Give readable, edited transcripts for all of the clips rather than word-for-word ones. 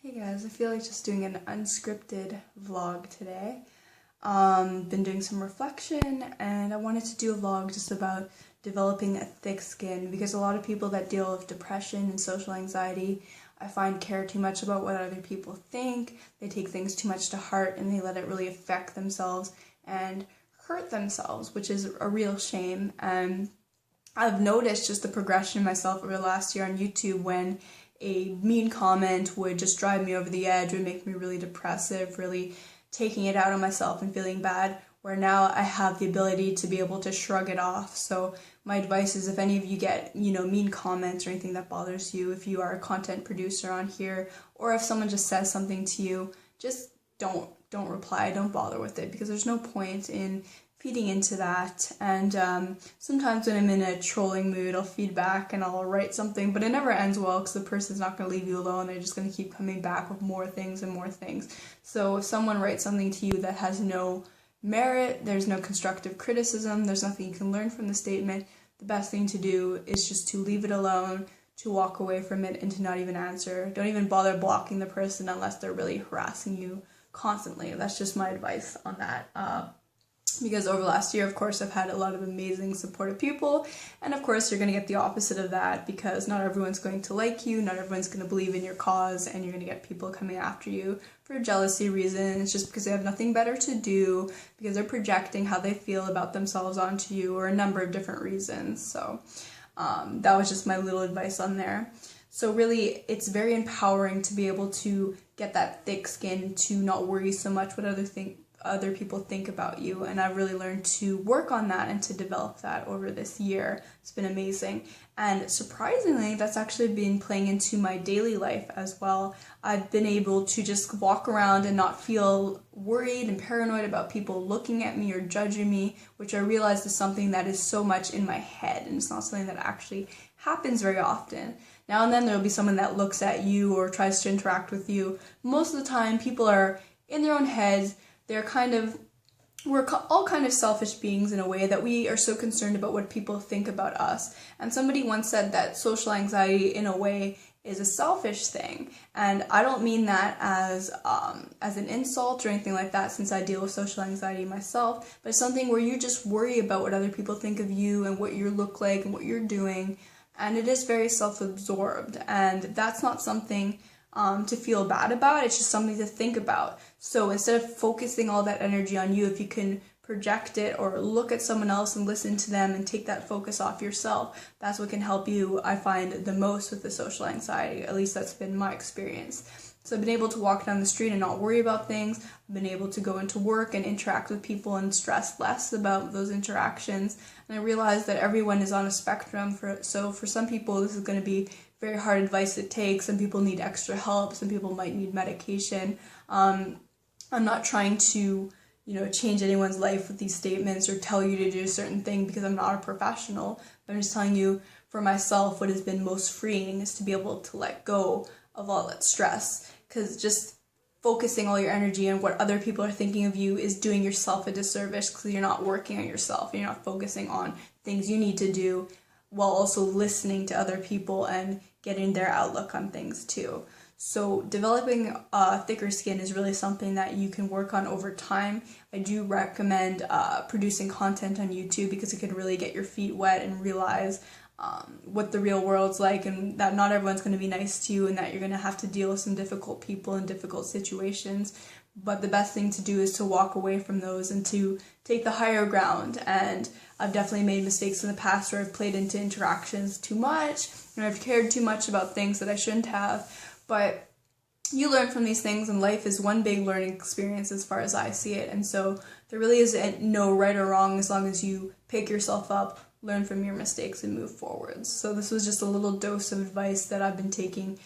Hey guys, I feel like just doing an unscripted vlog today. Been doing some reflection and I wanted to do a vlog just about developing a thick skin because a lot of people that deal with depression and social anxiety I find care too much about what other people think. They take things too much to heart and they let it really affect themselves and hurt themselves, which is a real shame. And I've noticed just the progression myself over the last year on YouTube when a mean comment would just drive me over the edge, would make me really depressive, really taking it out on myself and feeling bad, where now I have the ability to be able to shrug it off. So my advice is if any of you get, mean comments or anything that bothers you, if you are a content producer on here, or if someone just says something to you, just don't reply, don't bother with it, because there's no point in feeding into that. And sometimes when I'm in a trolling mood, I'll feed back and I'll write something, but it never ends well because the person's not going to leave you alone. They're just going to keep coming back with more things and more things. So if someone writes something to you that has no merit, there's no constructive criticism, there's nothing you can learn from the statement, the best thing to do is just to leave it alone, to walk away from it, and to not even answer. Don't even bother blocking the person unless they're really harassing you constantly. That's just my advice on that. Because over the last year, of course, I've had a lot of amazing supportive people, and of course you're going to get the opposite of that because not everyone's going to like you, not everyone's going to believe in your cause, and you're going to get people coming after you for jealousy reasons, just because they have nothing better to do, because they're projecting how they feel about themselves onto you, or a number of different reasons. So that was just my little advice on there. So really, it's very empowering to be able to get that thick skin, to not worry so much what other people think about you, and I've really learned to work on that and to develop that over this year. It's been amazing, and surprisingly that's actually been playing into my daily life as well. I've been able to just walk around and not feel worried and paranoid about people looking at me or judging me, which I realized is something that is so much in my head, and it's not something that actually happens very often. Now and then there'll be someone that looks at you or tries to interact with you. Most of the time people are in their own heads. We're all kind of selfish beings in a way, that we are so concerned about what people think about us. And somebody once said that social anxiety, in a way, is a selfish thing. And I don't mean that as an insult or anything like that, since I deal with social anxiety myself, but it's something where you just worry about what other people think of you and what you look like and what you're doing. And it is very self-absorbed, and that's not something to feel bad about. It's just something to think about. So instead of focusing all that energy on you, if you can project it or look at someone else and listen to them and take that focus off yourself, that's what can help you, I find, the most with the social anxiety. At least that's been my experience. So I've been able to walk down the street and not worry about things. I've been able to go into work and interact with people and stress less about those interactions. And I realized that everyone is on a spectrum. So for some people, this is going to be very hard advice to take. Some people need extra help. Some people might need medication. I'm not trying to, change anyone's life with these statements or tell you to do a certain thing, because I'm not a professional. But I'm just telling you, for myself, what has been most freeing is to be able to let go of all that stress, because just focusing all your energy on what other people are thinking of you is doing yourself a disservice, because you're not working on yourself. You're not focusing on things you need to do, while also listening to other people and getting their outlook on things too. So developing thicker skin is really something that you can work on over time. I do recommend producing content on YouTube, because it can really get your feet wet and realize what the real world's like, and that not everyone's going to be nice to you, and that you're going to have to deal with some difficult people in difficult situations. But the best thing to do is to walk away from those and to take the higher ground. And I've definitely made mistakes in the past where I've played into interactions too much, and I've cared too much about things that I shouldn't have. But you learn from these things, and life is one big learning experience as far as I see it. And so there really isn't no right or wrong, as long as you pick yourself up, learn from your mistakes, and move forwards. So this was just a little dose of advice that I've been taking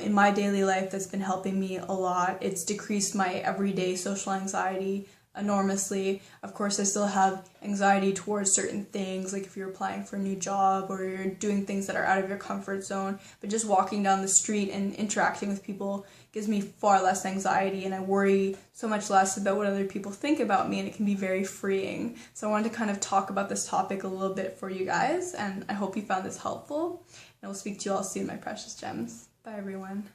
in my daily life that's been helping me a lot. It's decreased my everyday social anxiety enormously. Of course, I still have anxiety towards certain things, like if you're applying for a new job or you're doing things that are out of your comfort zone, but just walking down the street and interacting with people gives me far less anxiety, and I worry so much less about what other people think about me, and it can be very freeing. So I wanted to kind of talk about this topic a little bit for you guys, and I hope you found this helpful, and I'll speak to you all soon, my precious gems. Bye everyone.